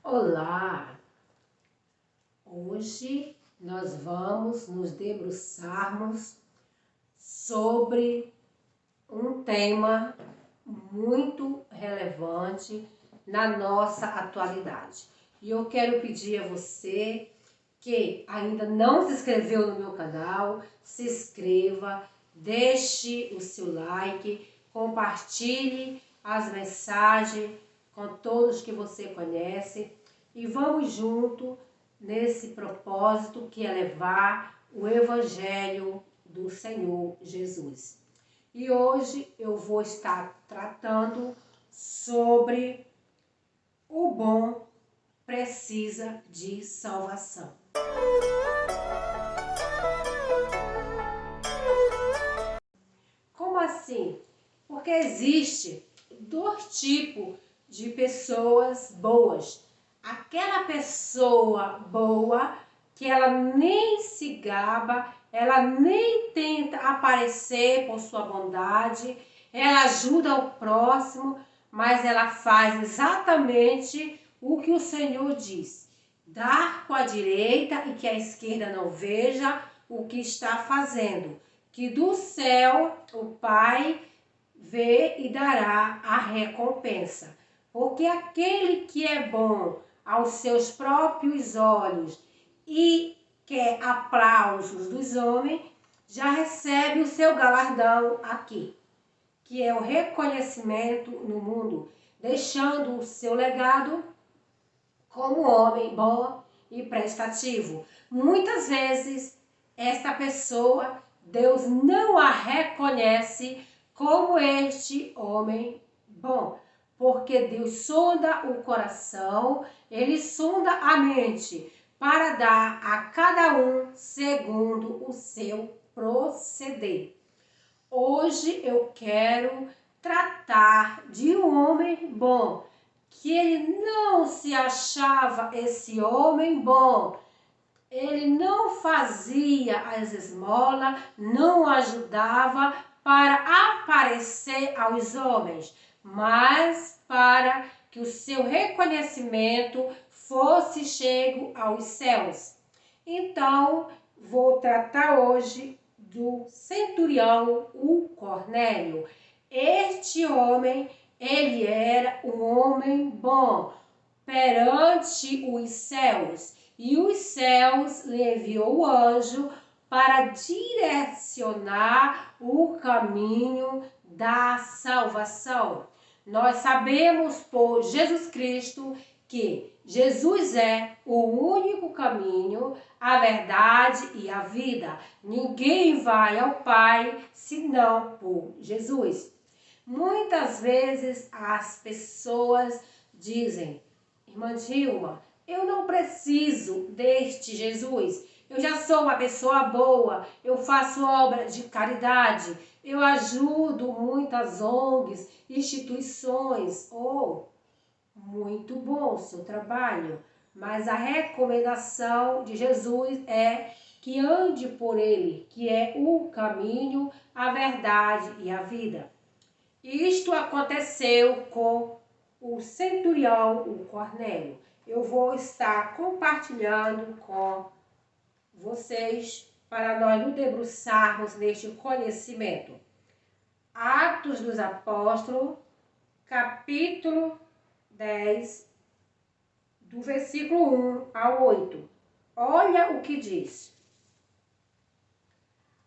Olá! Hoje nós vamos nos debruçarmos sobre um tema muito relevante na nossa atualidade. E eu quero pedir a você que ainda não se inscreveu no meu canal, se inscreva, deixe o seu like, compartilhe as mensagens com todos que você conhece e vamos junto nesse propósito que é levar o Evangelho do Senhor Jesus. E hoje eu vou estar tratando sobre o bom precisa de salvação. Como assim? Porque existe dois tipos de pessoas boas. Aquela pessoa boa que ela nem se gaba, ela nem tenta aparecer por sua bondade, ela ajuda o próximo, mas ela faz exatamente o que o Senhor diz. Dar com a direita e que a esquerda não veja o que está fazendo. Que do céu o Pai vê e dará a recompensa. Porque aquele que é bom aos seus próprios olhos e quer aplausos dos homens, já recebe o seu galardão aqui, que é o reconhecimento no mundo, deixando o seu legado como homem bom e prestativo. Muitas vezes, esta pessoa, Deus não a reconhece como este homem bom, porque Deus sonda o coração, Ele sonda a mente, para dar a cada um segundo o seu proceder. Hoje eu quero tratar de um homem bom, que ele não se achava esse homem bom, ele não fazia as esmolas, não ajudava para aparecer aos homens, mas para que o seu reconhecimento fosse chego aos céus. Então, vou tratar hoje do centurião, o Cornélio. Este homem, ele era um homem bom perante os céus, e os céus lhe enviou o anjo para direcionar o caminho da salvação. Nós sabemos por Jesus Cristo que Jesus é o único caminho, a verdade e a vida. Ninguém vai ao Pai senão por Jesus. Muitas vezes as pessoas dizem: Irmã Dilma, eu não preciso deste Jesus. Eu já sou uma pessoa boa, eu faço obra de caridade, eu ajudo muitas ONGs, instituições. Muito bom o seu trabalho, mas a recomendação de Jesus é que ande por ele, que é o caminho, a verdade e a vida. Isto aconteceu com o centurião, o Cornélio. Eu vou estar compartilhando com vocês para nós nos debruçarmos neste conhecimento. Atos dos Apóstolos, capítulo 10, do versículo 1 ao 8. Olha o que diz.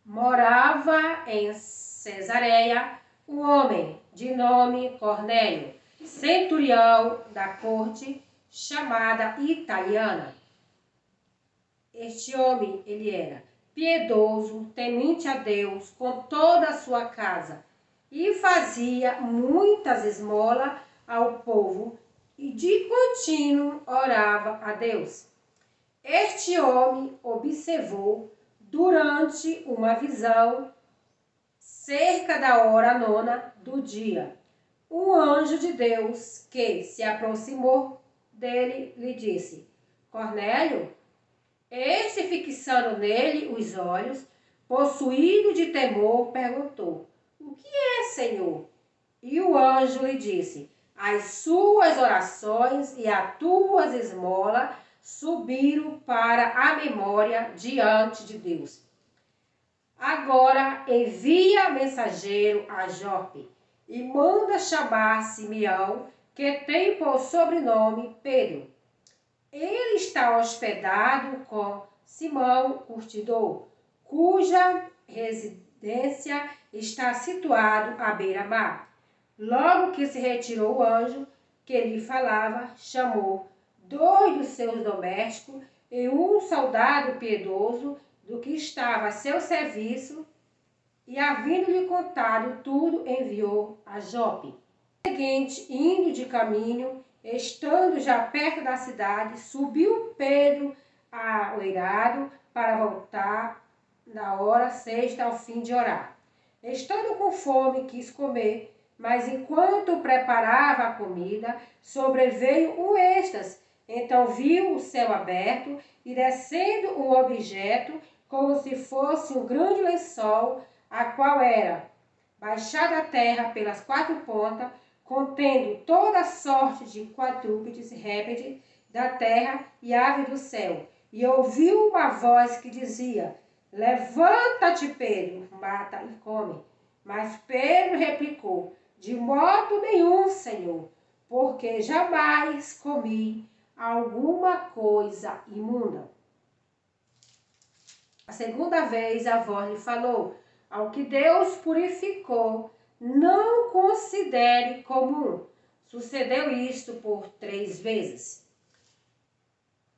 Morava em Cesareia um homem de nome Cornélio, centurião da corte chamada italiana. Este homem, ele era piedoso, temente a Deus com toda a sua casa e fazia muitas esmolas ao povo e de contínuo orava a Deus. Este homem observou durante uma visão, cerca da hora 9 do dia, um anjo de Deus que se aproximou dele lhe disse: Cornélio. Este, fixando nele os olhos, possuído de temor, perguntou: O que é, Senhor? E o anjo lhe disse: As suas orações e as tuas esmolas subiram para a memória diante de Deus. Agora envia mensageiro a Jope e manda chamar Simeão, que tem por sobrenome Pedro. Ele está hospedado com Simão Curtidor, cuja residência está situada à beira-mar. Logo que se retirou o anjo que lhe falava, chamou 2 dos seus domésticos e um soldado piedoso do que estava a seu serviço, e havendo-lhe contado tudo, enviou a Jope. No seguinte, indo de caminho, estando já perto da cidade, subiu Pedro ao eirado para voltar na hora sexta ao fim de orar. Estando com fome, quis comer, mas enquanto preparava a comida, sobreveio um êxtase. Então viu o céu aberto e descendo um objeto, como se fosse um grande lençol, a qual era baixada a terra pelas 4 pontas, contendo toda sorte de quadrúpedes, répteis da terra e aves do céu. E ouviu uma voz que dizia: levanta-te, Pedro, mata e come. Mas Pedro replicou: de modo nenhum, Senhor, porque jamais comi alguma coisa imunda. A segunda vez a voz lhe falou: ao que Deus purificou, não considere comum. Sucedeu isto por 3 vezes.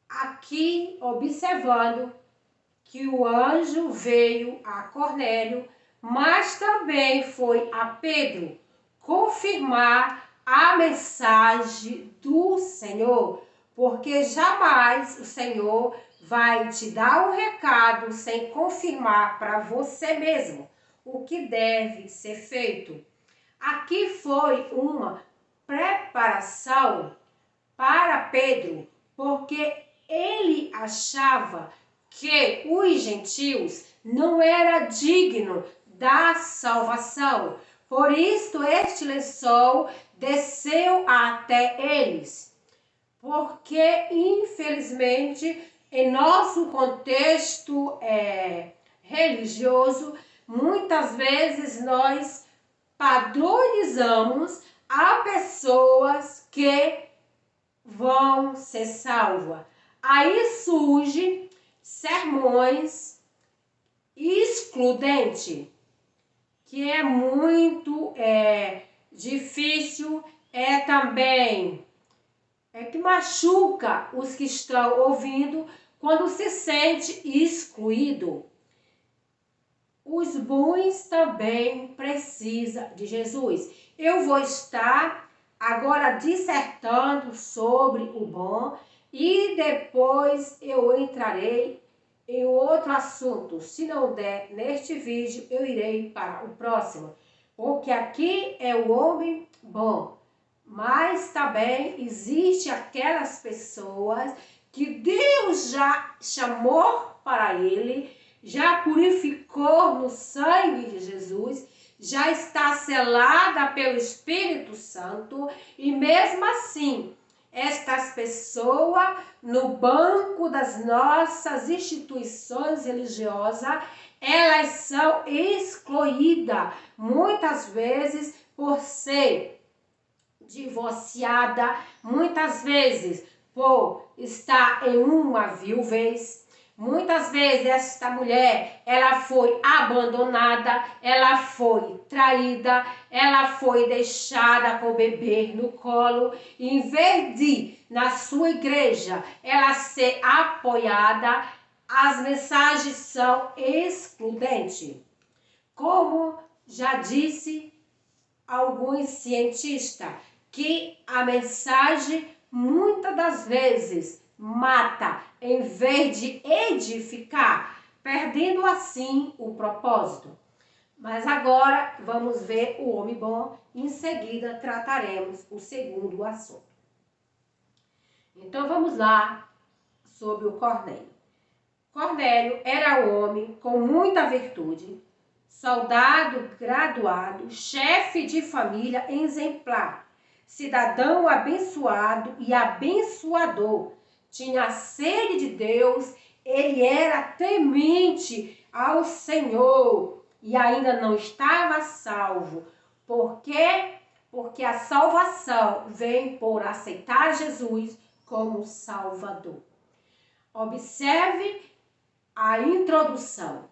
Aqui, observando que o anjo veio a Cornélio, mas também foi a Pedro confirmar a mensagem do Senhor, porque jamais o Senhor vai te dar um recado sem confirmar para você mesmo o que deve ser feito. Aqui foi uma preparação para Pedro, porque ele achava que os gentios não eram dignos da salvação. Por isso este lençol desceu até eles. Porque, infelizmente, em nosso contexto religioso, muitas vezes nós padronizamos a pessoas que vão ser salvas. Aí surgem sermões excludentes, que é muito difícil, também que machuca os que estão ouvindo quando se sente excluído. Os bons também precisam de Jesus. Eu vou estar agora dissertando sobre o bom e depois eu entrarei em outro assunto. Se não der neste vídeo, eu irei para o próximo. Porque aqui é o homem bom. Mas também existe aquelas pessoas que Deus já chamou para ele, já purificou no sangue de Jesus, já está selada pelo Espírito Santo, e mesmo assim, estas pessoas no banco das nossas instituições religiosas, elas são excluídas, muitas vezes por ser divorciada, muitas vezes por estar em uma viuvez. Muitas vezes esta mulher, ela foi abandonada, ela foi traída, ela foi deixada com o bebê no colo. E em vez de, na sua igreja, ela ser apoiada, as mensagens são excludentes. Como já disse alguns cientistas, que a mensagem muitas das vezes mata em vez de edificar, perdendo assim o propósito. Mas agora vamos ver o homem bom, em seguida trataremos o segundo assunto. Então vamos lá sobre o Cornélio. Cornélio era um homem com muita virtude, soldado graduado, chefe de família exemplar. cidadão abençoado e abençoador. Tinha sede de Deus, ele era temente ao Senhor e ainda não estava salvo. Por quê? Porque a salvação vem por aceitar Jesus como Salvador. Observe a introdução.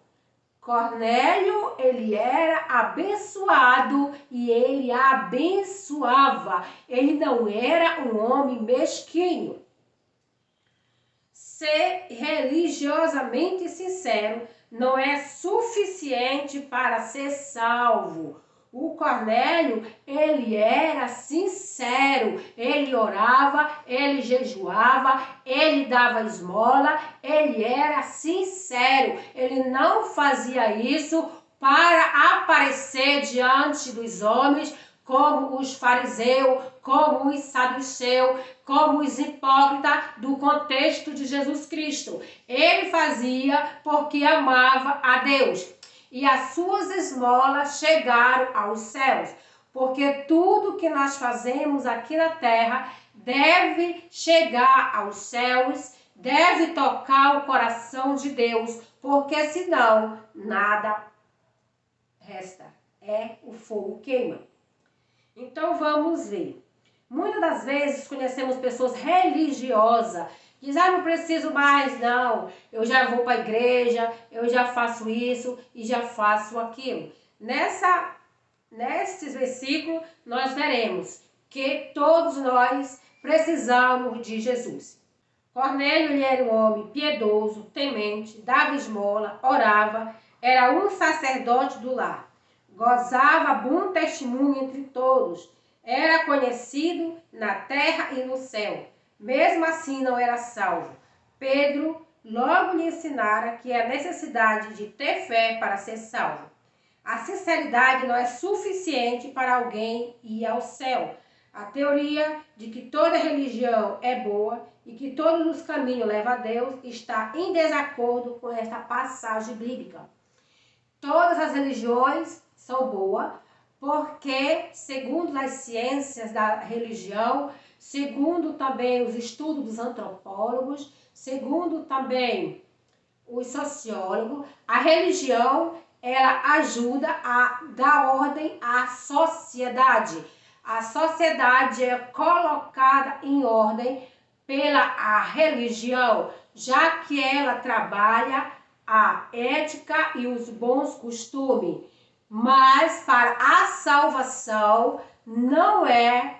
Cornélio, ele era abençoado e ele abençoava. Ele não era um homem mesquinho. Ser religiosamente sincero não é suficiente para ser salvo. O Cornélio, ele era sincero, ele orava, ele jejuava, ele dava esmola, ele era sincero, ele não fazia isso para aparecer diante dos homens como os fariseus, como os saduceus, como os hipócritas do contexto de Jesus Cristo. Ele fazia porque amava a Deus. E as suas esmolas chegaram aos céus, porque tudo que nós fazemos aqui na terra deve chegar aos céus, deve tocar o coração de Deus, porque senão nada resta. O fogo queima. Então vamos ver. Muitas das vezes conhecemos pessoas religiosas, diz, não preciso mais, não, eu já vou para a igreja, eu já faço isso e já faço aquilo. Nesses versículos, nós veremos que todos nós precisamos de Jesus. Cornélio, ele era um homem piedoso, temente, dava esmola, orava, era um sacerdote do lar, gozava bom testemunho entre todos, era conhecido na terra e no céu. Mesmo assim não era salvo. Pedro logo lhe ensinara que é a necessidade de ter fé para ser salvo. A sinceridade não é suficiente para alguém ir ao céu. A teoria de que toda religião é boa e que todos os caminhos levam a Deus está em desacordo com esta passagem bíblica. Todas as religiões são boas porque, segundo as ciências da religião, segundo também os estudos dos antropólogos, segundo também os sociólogos, a religião ela ajuda a dar ordem à sociedade. A sociedade é colocada em ordem pela religião, já que ela trabalha a ética e os bons costumes. Mas para a salvação não é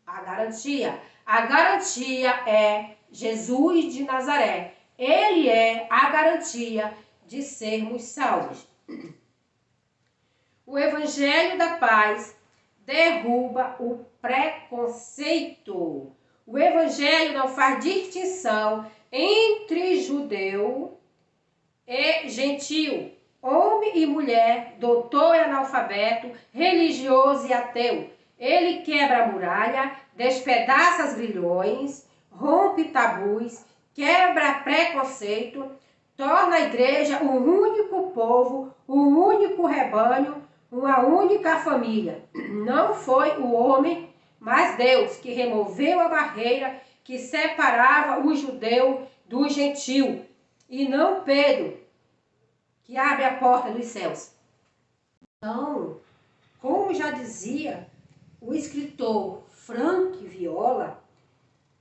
a garantia. A garantia é Jesus de Nazaré. Ele é a garantia de sermos salvos. O Evangelho da Paz derruba o preconceito. O Evangelho não faz distinção entre judeu e gentio, homem e mulher, doutor e analfabeto, religioso e ateu. Ele quebra a muralha, despedaça os grilhões, rompe tabus, quebra preconceito, torna a igreja um único povo, um único rebanho, uma única família. Não foi o homem, mas Deus que removeu a barreira que separava o judeu do gentio, e não Pedro, que abre a porta dos céus. Então, como já dizia o escritor Frank Viola,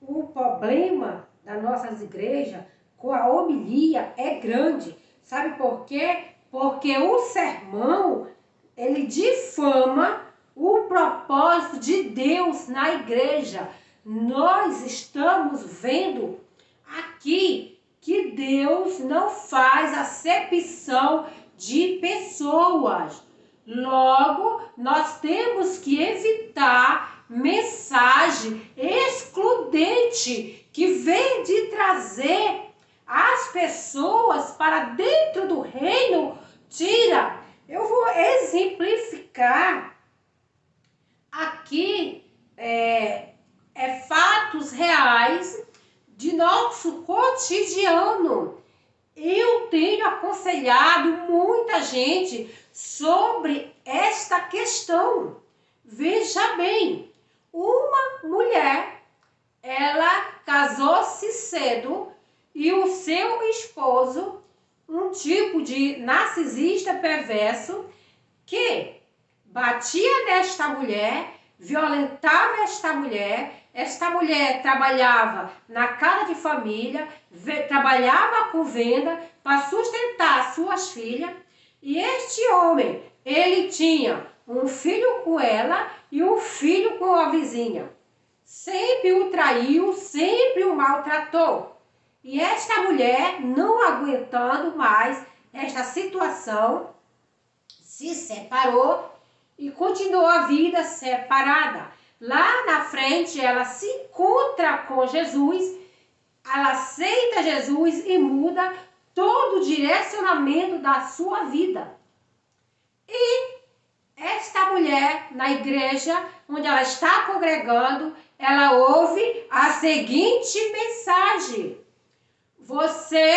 o problema das nossas igrejas com a homilia é grande. Sabe por quê? Porque o sermão, ele difama o propósito de Deus na igreja. Nós estamos vendo aqui que Deus não faz acepção de pessoas. Logo, nós temos que evitar mensagem excludente que vem de trazer as pessoas para dentro do reino. Tira, eu vou exemplificar aqui fatos reais de nosso cotidiano. Eu tenho aconselhado muita gente sobre esta questão. Veja bem, uma mulher, ela casou-se cedo e o seu esposo, um tipo de narcisista perverso, que batia nesta mulher, violentava esta mulher trabalhava na casa de família, trabalhava com venda para sustentar suas filhas, e este homem, ele tinha um filho com ela e um filho com a vizinha. Sempre o traiu, sempre o maltratou. E esta mulher, não aguentando mais esta situação, se separou e continuou a vida separada. Lá na frente, ela se encontra com Jesus, ela aceita Jesus e muda todo o direcionamento da sua vida. E esta mulher, na igreja onde ela está congregando, ela ouve a seguinte mensagem: você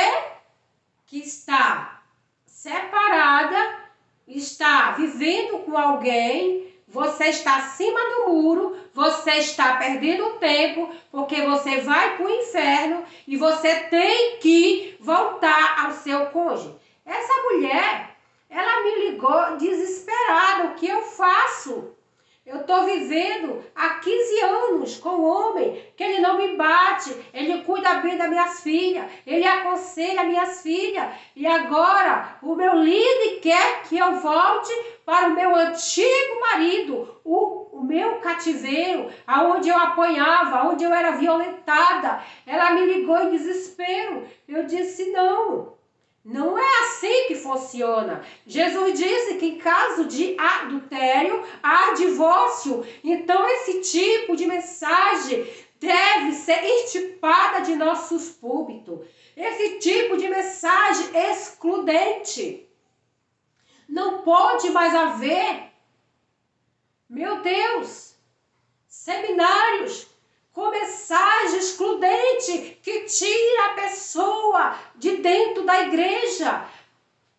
que está separada, está vivendo com alguém, você está acima do muro, você está perdendo tempo, porque você vai para o inferno e você tem que voltar ao seu cônjuge. Essa mulher, ela me ligou desesperada: o que eu faço? Eu estou vivendo há 15 anos com um homem que ele não me bate, ele cuida bem das minhas filhas, ele aconselha minhas filhas, e agora o meu líder quer que eu volte para o meu antigo marido, o meu cativeiro, aonde eu apanhava, onde eu era violentada. Ela me ligou em desespero. Eu disse: não. Não é assim que funciona. Jesus disse que em caso de adultério há divórcio. Então esse tipo de mensagem deve ser extirpada de nossos púlpitos. Esse tipo de mensagem excludente. Não pode mais haver, meu Deus, seminários com mensagem excludente que tira a pessoa de dentro da igreja,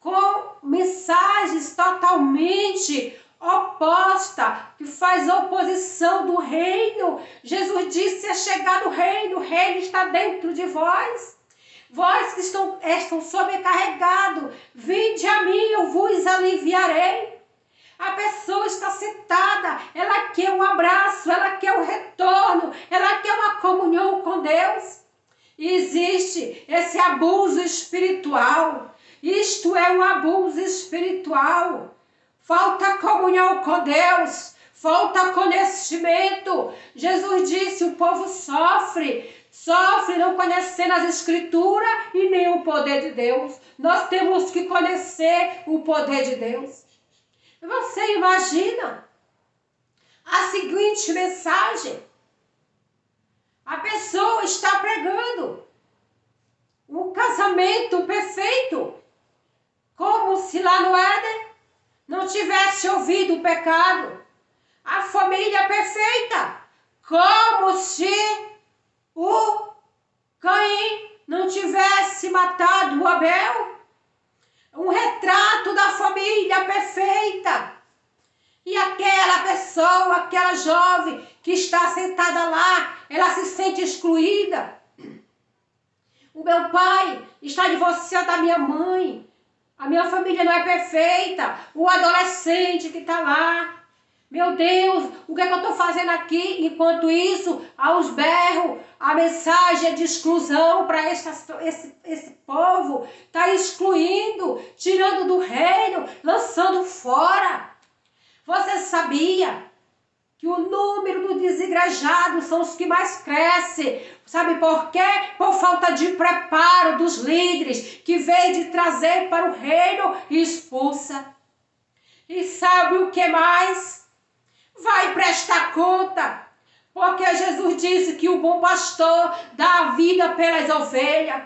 com mensagens totalmente opostas, que faz oposição do reino. Jesus disse: é chegado o reino está dentro de vós. Vós que estão sobrecarregados, vinde a mim, eu vos aliviarei. A pessoa está sentada, ela quer um abraço, ela quer um retorno, ela quer uma comunhão com Deus. E existe esse abuso espiritual. Isto é um abuso espiritual. Falta comunhão com Deus, falta conhecimento. Jesus disse: o povo sofre não conhecendo as escrituras e nem o poder de Deus. Nós temos que conhecer o poder de Deus. Você imagina a seguinte mensagem: a pessoa está pregando um casamento perfeito, como se lá no Éden não tivesse ouvido o pecado, a família perfeita, como se o Caim não tivesse matado o Abel. Um retrato da família perfeita. E aquela pessoa, aquela jovem que está sentada lá, ela se sente excluída. O meu pai está divorciado da minha mãe. A minha família não é perfeita. O adolescente que está lá. Meu Deus, o que é que eu estou fazendo aqui? Enquanto isso, aos berros, a mensagem é de exclusão para esse povo. Está excluindo, tirando do reino, lançando fora. Você sabia que o número dos desigrejados são os que mais crescem? Sabe por quê? Por falta de preparo dos líderes, que vem de trazer para o reino e expulsa. E sabe o que mais? Vai prestar conta, porque Jesus disse que o bom pastor dá a vida pelas ovelhas.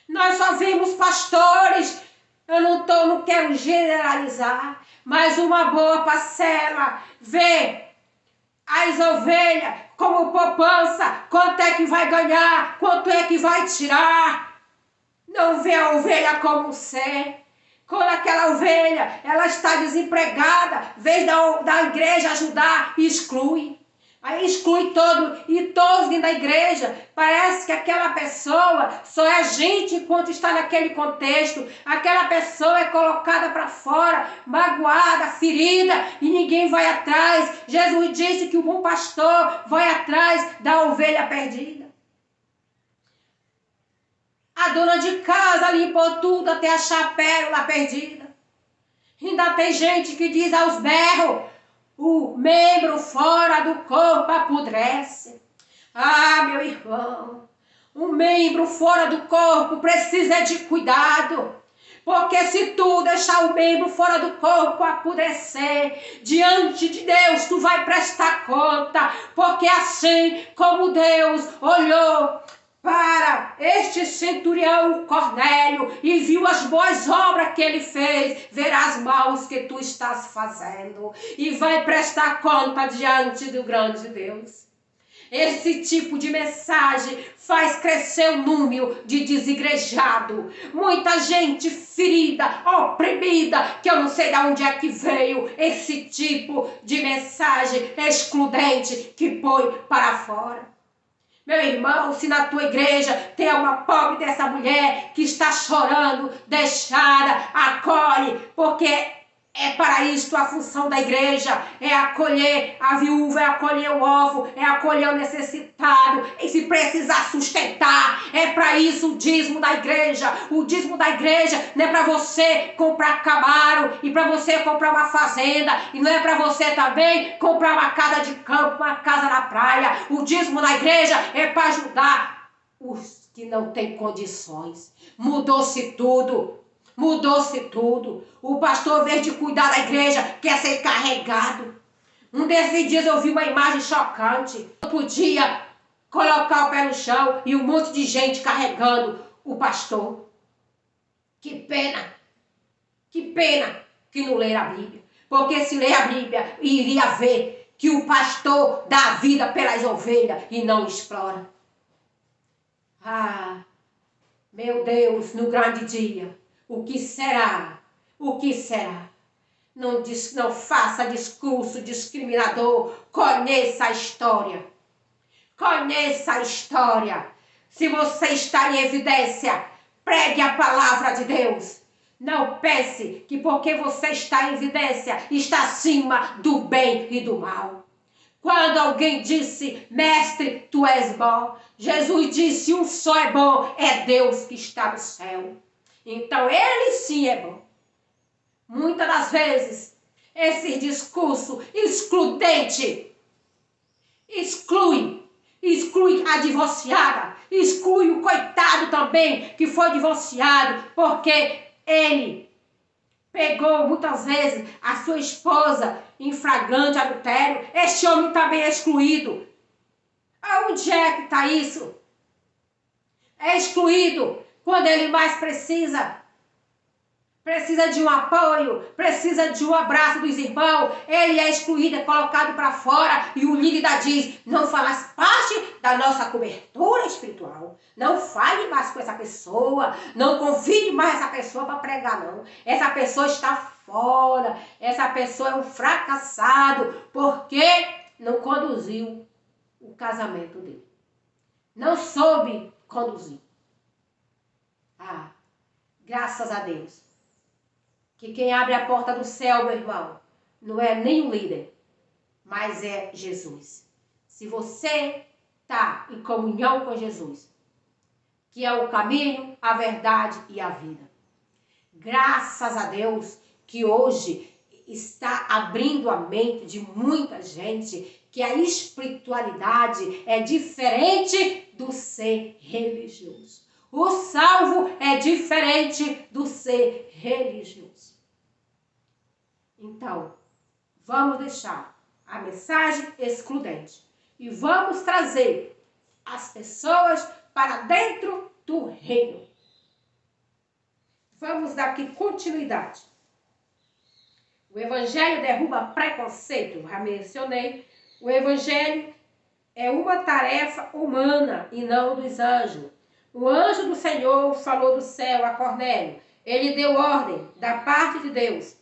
Nós só vimos pastores, eu não quero generalizar, mas uma boa parcela vê as ovelhas como poupança, quanto é que vai ganhar, quanto é que vai tirar. Não vê a ovelha como ser. Quando aquela ovelha, ela está desempregada, vez da igreja ajudar, exclui. Aí exclui todo e todos dentro da igreja. Parece que aquela pessoa só é gente enquanto está naquele contexto. Aquela pessoa é colocada para fora, magoada, ferida, e ninguém vai atrás. Jesus disse que o bom pastor vai atrás da ovelha perdida. A dona de casa limpou tudo até achar a pérola perdida. Ainda tem gente que diz aos berros: o membro fora do corpo apodrece. Ah, meu irmão, o membro fora do corpo precisa de cuidado. Porque se tu deixar o membro fora do corpo apodrecer, diante de Deus tu vai prestar conta. Porque assim como Deus olhou para este centurião Cornélio e viu as boas obras que ele fez, verá as maus que tu estás fazendo e vai prestar conta diante do grande Deus. Esse tipo de mensagem faz crescer o número de desigrejados. Muita gente ferida, oprimida, que eu não sei de onde é que veio esse tipo de mensagem excludente que põe para fora. Meu irmão, se na tua igreja tem uma pobre dessa mulher que está chorando, deixada, acolhe, porque é para isto a função da igreja, é acolher a viúva, é acolher o órfão, é acolher o necessitado, e se precisar sustentar, é para isso o dízimo da igreja. O dízimo da igreja não é para você comprar Camaro e para você comprar uma fazenda, e não é para você também comprar uma casa de campo, uma casa na praia. O dízimo da igreja é para ajudar os que não têm condições. Mudou-se tudo. Mudou-se tudo. O pastor, ao invés de cuidar da igreja, quer ser carregado. Um desses dias eu vi uma imagem chocante. Eu podia colocar o pé no chão e um monte de gente carregando o pastor. Que pena. Que pena que não leram a Bíblia. Porque se ler a Bíblia, iria ver que o pastor dá a vida pelas ovelhas e não explora. Ah, meu Deus, no grande dia. O que será? O que será? Não faça discurso discriminador. Conheça a história. Conheça a história. Se você está em evidência, pregue a palavra de Deus. Não pense que porque você está em evidência, está acima do bem e do mal. Quando alguém disse, mestre, tu és bom, Jesus disse, um só é bom, é Deus que está no céu. Então, ele sim é bom. Muitas das vezes, esse discurso excludente exclui a divorciada, exclui o coitado também que foi divorciado, porque ele pegou muitas vezes a sua esposa em flagrante adultério. Este homem também é excluído. Aonde é que está isso? É excluído. Quando ele mais precisa de um apoio, precisa de um abraço dos irmãos, ele é excluído, é colocado para fora, e o líder diz, não faz parte da nossa cobertura espiritual, não fale mais com essa pessoa, não convide mais essa pessoa para pregar, não. Essa pessoa está fora, essa pessoa é um fracassado, porque não conduziu o casamento dele. Não soube conduzir. Ah, graças a Deus. Que quem abre a porta do céu, meu irmão, não é nem o líder, mas é Jesus. Se você está em comunhão com Jesus, que é o caminho, a verdade e a vida. Graças a Deus que hoje está abrindo a mente de muita gente que a espiritualidade é diferente do ser religioso. O salvo é diferente do ser religioso. Então, vamos deixar a mensagem excludente e vamos trazer as pessoas para dentro do reino. Vamos dar aqui continuidade. O evangelho derruba preconceito, já mencionei. O evangelho é uma tarefa humana e não dos anjos. O anjo do Senhor falou do céu a Cornélio. Ele deu ordem da parte de Deus,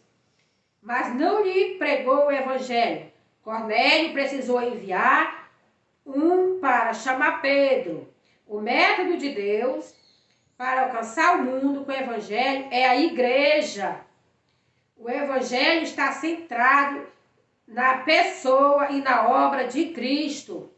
mas não lhe pregou o evangelho. Cornélio precisou enviar um para chamar Pedro. O método de Deus para alcançar o mundo com o evangelho é a igreja. O evangelho está centrado na pessoa e na obra de Cristo.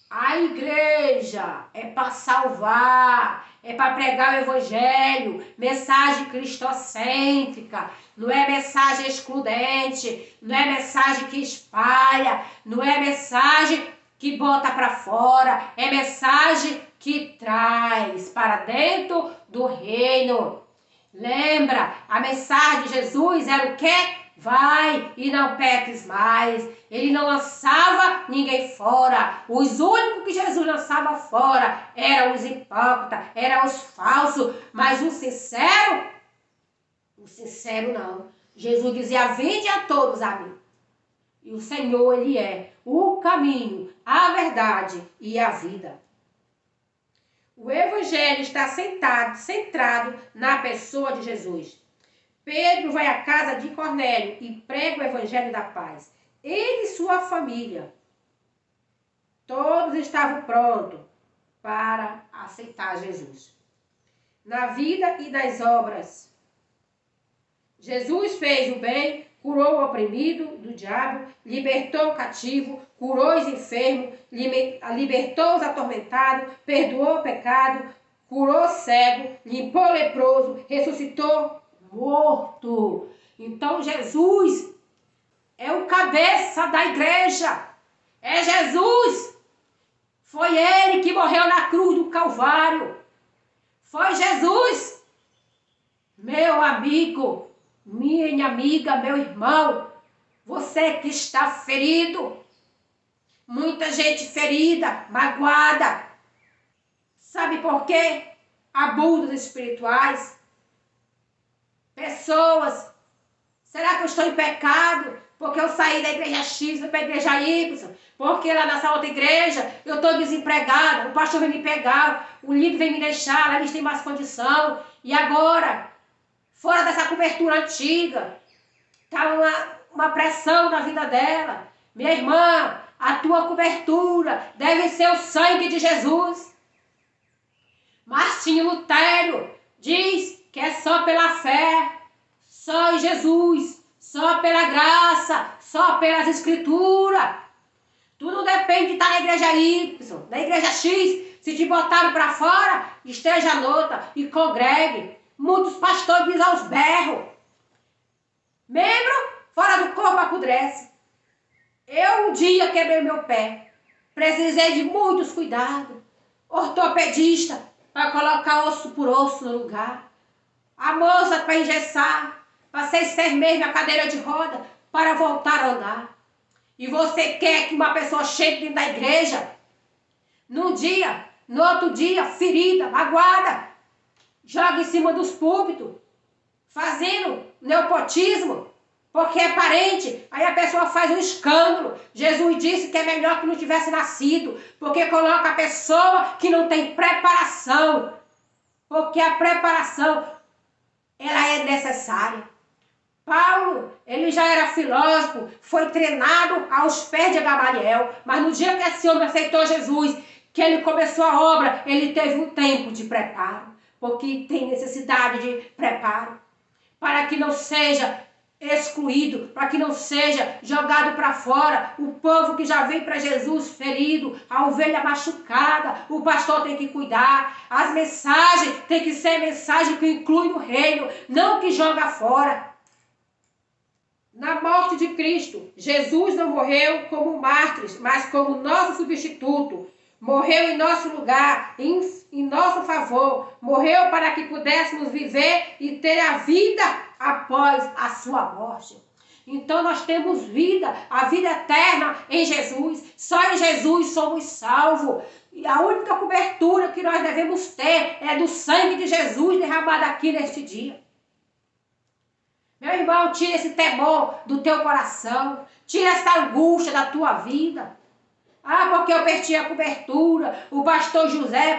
A igreja é para salvar, é para pregar o evangelho, mensagem cristocêntrica, não é mensagem excludente, não é mensagem que espalha, não é mensagem que bota para fora, é mensagem que traz para dentro do reino. Lembra, a mensagem de Jesus era o quê? Vai e não peques mais. Ele não lançava ninguém fora. Os únicos que Jesus lançava fora eram os hipócritas, eram os falsos. Mas o sincero não. Jesus dizia, vinde a todos a mim. E o Senhor, Ele é o caminho, a verdade e a vida. O evangelho está centrado na pessoa de Jesus. Pedro vai à casa de Cornélio e prega o evangelho da paz. Ele e sua família, todos estavam prontos para aceitar Jesus. Na vida e nas obras, Jesus fez o bem, curou o oprimido do diabo, libertou o cativo, curou os enfermos, libertou os atormentados, perdoou o pecado, curou o cego, limpou o leproso, ressuscitou morto. Então Jesus é o cabeça da igreja. É Jesus. Foi Ele que morreu na cruz do Calvário. Foi Jesus. Meu amigo, minha amiga, meu irmão, você que está ferido, muita gente ferida, magoada. Sabe por quê? Abusos espirituais. Pessoas, será que eu estou em pecado? Porque eu saí da igreja X, fui para a igreja Y, porque lá nessa outra igreja eu estou desempregada, o pastor vem me pegar, o líder vem me deixar, lá eles têm mais condição, e agora, fora dessa cobertura antiga, está uma pressão na vida dela. Minha irmã, a tua cobertura deve ser o sangue de Jesus. Martinho Lutero diz que é só pela fé, só em Jesus, só pela graça, só pelas escrituras. Tu não depende de estar na igreja Y, na igreja X. Se te botaram para fora, esteja à nota e congregue. Muitos pastores dizem aos berros. Membro fora do corpo apodrece. Eu um dia quebrei meu pé. Precisei de muitos cuidados. Ortopedista para colocar osso por osso no lugar. A moça para engessar. Passei 6 meses na cadeira de roda para voltar a andar. E você quer que uma pessoa chegue dentro da igreja? Num dia, no outro dia, ferida, magoada, joga em cima dos púlpitos, fazendo nepotismo, porque é parente, aí a pessoa faz um escândalo. Jesus disse que é melhor que não tivesse nascido, porque coloca a pessoa que não tem preparação, porque a preparação, ela é necessária. Paulo, ele já era filósofo, foi treinado aos pés de Gamaliel, mas no dia que esse homem aceitou Jesus, que ele começou a obra, ele teve um tempo de preparo, porque tem necessidade de preparo, para que não seja excluído, para que não seja jogado para fora. O povo que já vem para Jesus ferido, a ovelha machucada, o pastor tem que cuidar. As mensagens tem que ser mensagem que inclui no reino, não que joga fora. Na morte de Cristo, Jesus não morreu como mártir, mas como nosso substituto. Morreu em nosso lugar, em nosso favor. Morreu para que pudéssemos viver e ter a vida após a sua morte. Então nós temos vida, a vida eterna em Jesus. Só em Jesus somos salvos. E a única cobertura que nós devemos ter é do sangue de Jesus derramado aqui neste dia. Meu irmão, tira esse temor do teu coração. Tira essa angústia da tua vida. Ah, porque eu perdi a cobertura. O pastor José,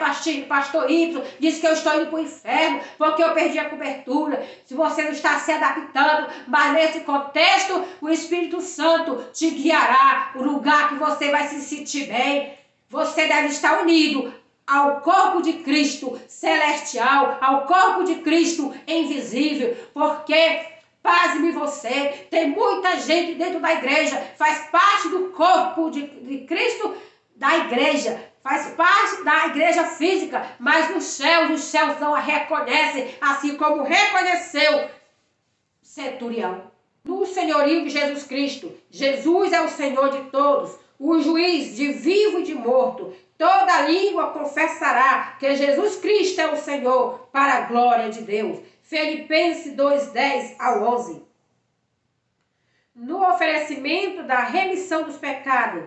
pastor Y, disse que eu estou indo para o inferno porque eu perdi a cobertura. Se você não está se adaptando, mas nesse contexto, o Espírito Santo te guiará o lugar que você vai se sentir bem. Você deve estar unido ao corpo de Cristo celestial, ao corpo de Cristo invisível, porque, pasme você, tem muita gente dentro da igreja, faz parte do corpo de Cristo da igreja, faz parte da igreja física, mas os céus não a reconhecem, assim como reconheceu o centurião. No senhorio de Jesus Cristo, Jesus é o Senhor de todos, o juiz de vivo e de morto. Toda língua confessará que Jesus Cristo é o Senhor, para a glória de Deus. Filipenses 2:10 ao 11. No oferecimento da remissão dos pecados,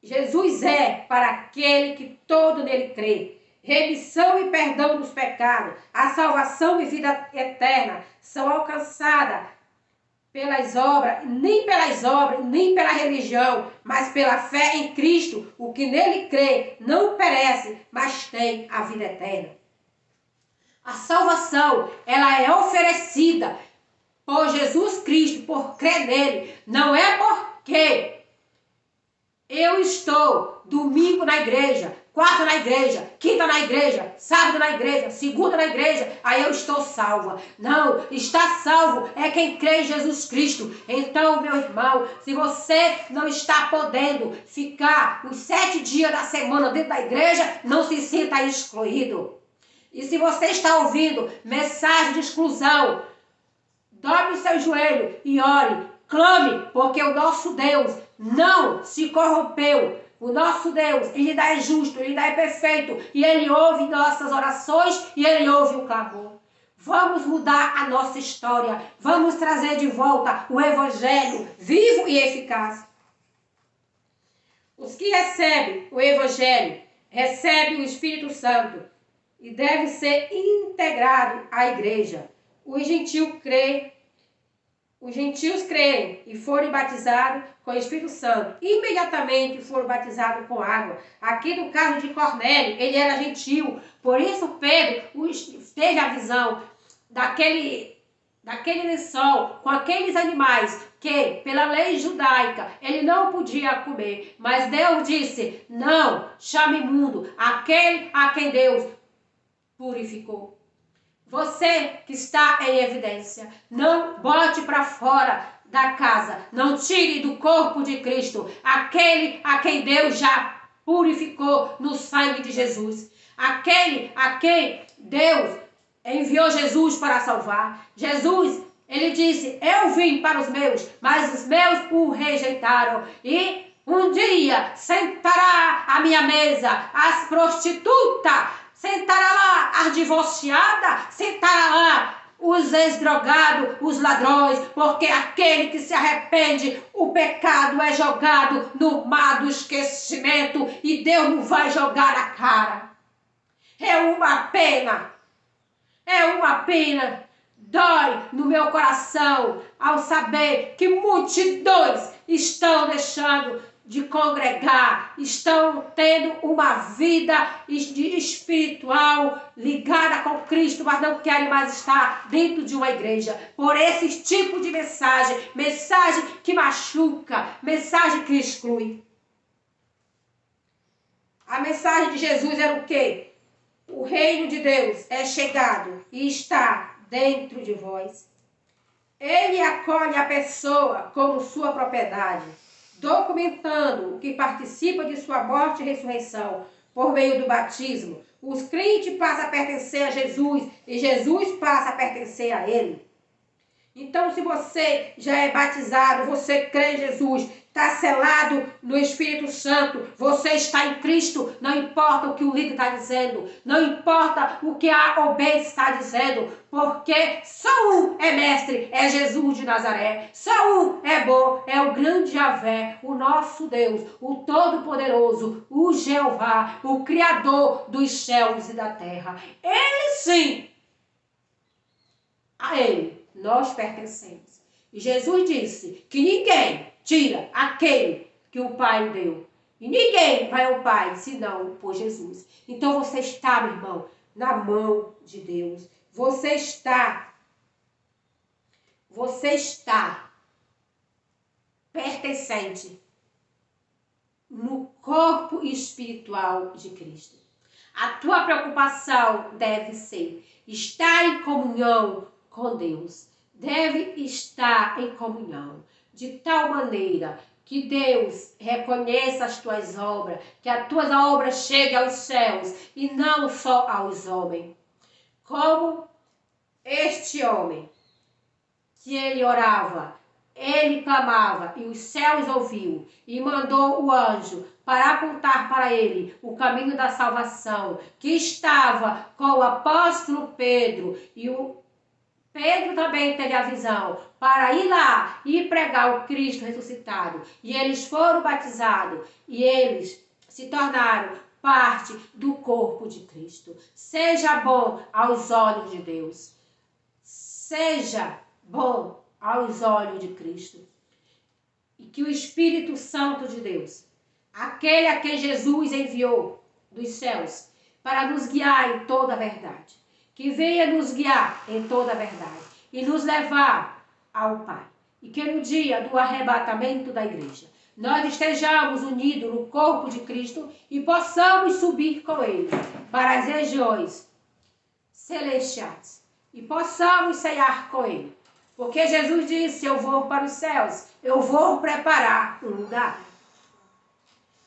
Jesus é para aquele que todo nele crê. Remissão e perdão dos pecados, a salvação e vida eterna são alcançadas pelas obras, nem pela religião, mas pela fé em Cristo. O que nele crê não perece, mas tem a vida eterna. A salvação, ela é oferecida por Jesus Cristo, por crer nele. Não é porque eu estou domingo na igreja, quarta na igreja, quinta na igreja, sábado na igreja, segunda na igreja, aí eu estou salva. Não, está salvo é quem crê em Jesus Cristo. Então, meu irmão, se você não está podendo ficar os 7 dias da semana dentro da igreja, não se sinta excluído. E se você está ouvindo mensagem de exclusão, dobre o seu joelho e ore, clame, porque o nosso Deus não se corrompeu. O nosso Deus, Ele ainda é justo, Ele ainda é perfeito. E Ele ouve nossas orações e Ele ouve o clamor. Vamos mudar a nossa história. Vamos trazer de volta o Evangelho vivo e eficaz. Os que recebem o Evangelho recebem o Espírito Santo e devem ser integrados à igreja. Os gentios creem e forem batizados com o Espírito Santo. Imediatamente foram batizados com água. Aqui no caso de Cornélio, ele era gentio. Por isso Pedro teve a visão daquele lençol com aqueles animais que, pela lei judaica, ele não podia comer. Mas Deus disse, não, chame imundo aquele a quem Deus purificou. Você que está em evidência, não bote para fora da casa, não tire do corpo de Cristo aquele a quem Deus já purificou no sangue de Jesus. Aquele a quem Deus enviou Jesus para salvar. Jesus, ele disse, eu vim para os meus, mas os meus o rejeitaram. E um dia sentará à minha mesa as prostitutas, sentará lá as divorciadas, sentará lá os ex-drogados, os ladrões, porque aquele que se arrepende, o pecado é jogado no mar do esquecimento e Deus não vai jogar na cara. É uma pena, dói no meu coração ao saber que multidões estão deixando de congregar, estão tendo uma vida espiritual ligada com Cristo, mas não querem mais estar dentro de uma igreja. Por esse tipo de mensagem que machuca, mensagem que exclui. A mensagem de Jesus era o quê? O reino de Deus é chegado e está dentro de vós. Ele acolhe a pessoa como sua propriedade, documentando o que participa de sua morte e ressurreição por meio do batismo. Os crentes passam a pertencer a Jesus e Jesus passa a pertencer a ele. Então, se você já é batizado, você crê em Jesus, está selado no Espírito Santo, você está em Cristo, não importa o que o líder está dizendo, não importa o que a OB está dizendo, porque só um é mestre, é Jesus de Nazaré, só um é bom, é o grande Javé, o nosso Deus, o Todo-Poderoso, o Jeová, o Criador dos céus e da terra. Ele sim, a ele nós pertencemos. E Jesus disse que ninguém tira aquele que o Pai deu. E ninguém vai ao Pai senão por Jesus. Então você está, meu irmão, na mão de Deus. Você está pertencente no corpo espiritual de Cristo. A tua preocupação deve ser estar em comunhão com Deus. Deve estar em comunhão, de tal maneira que Deus reconheça as tuas obras, que as tuas obras cheguem aos céus e não só aos homens. Como este homem, que ele orava, ele clamava e os céus ouviu e mandou o anjo para apontar para ele o caminho da salvação, que estava com o apóstolo Pedro, e o Pedro também teve a visão para ir lá e pregar o Cristo ressuscitado. E eles foram batizados e eles se tornaram parte do corpo de Cristo. Seja bom aos olhos de Deus. Seja bom aos olhos de Cristo. E que o Espírito Santo de Deus, aquele a quem Jesus enviou dos céus, para nos guiar em toda a verdade, que venha nos guiar em toda a verdade e nos levar ao Pai. E que no dia do arrebatamento da igreja, nós estejamos unidos no corpo de Cristo e possamos subir com Ele para as regiões celestiais e possamos ceiar com Ele. Porque Jesus disse, eu vou para os céus, eu vou preparar um lugar.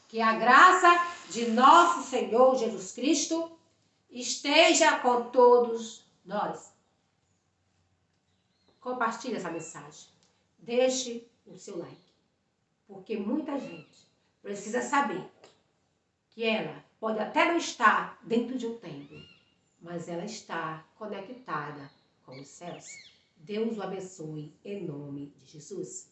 Que a graça de nosso Senhor Jesus Cristo esteja com todos nós. Compartilhe essa mensagem. Deixe o seu like. Porque muita gente precisa saber que ela pode até não estar dentro de um templo, mas ela está conectada com os céus. Deus o abençoe em nome de Jesus.